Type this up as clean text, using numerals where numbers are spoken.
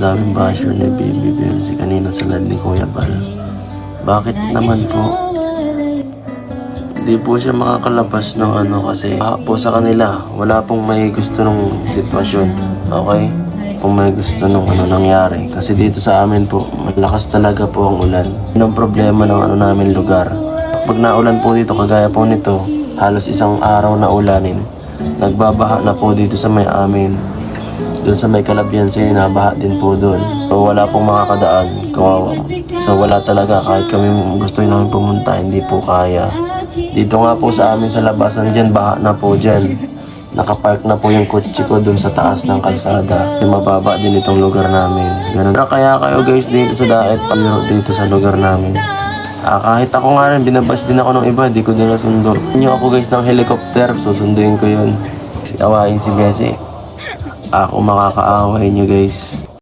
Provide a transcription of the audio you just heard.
Daming basher ni Baby Beyonce kanina sa live ni Kuya Bal. Bakit naman po? Hindi po siya makakalabas ng kasi po sa kanila. Wala pong may gusto ng sitwasyon. Okay? Kung may gusto nung nangyari. Kasi dito sa amin po, malakas talaga po ang ulan. Yun ang problema ng namin lugar. Pag naulan po dito, kagaya po nito, halos isang araw na ulanin. Nagbabaha na po dito sa may amin. Doon sa may Kalabyan, nabaha din po doon. So wala pong makakadaan, kawawa. So wala talaga, kahit kami gusto namin pumunta, hindi po kaya. Dito nga po sa amin sa labasan dyan, baha na po dyan. Nakapark na po yung kotse ko dun sa taas ng kalsada. Mababa din itong lugar namin. Ganun. Kaya kayo guys dito sa Daet, paliro dito sa lugar namin. Kahit ako nga rin, binabash din ako ng iba, di ko din nasundo. Nyo ako guys ng helicopter, susunduin ko yun. Awain si Bessie. Ako makakaaway nyo guys.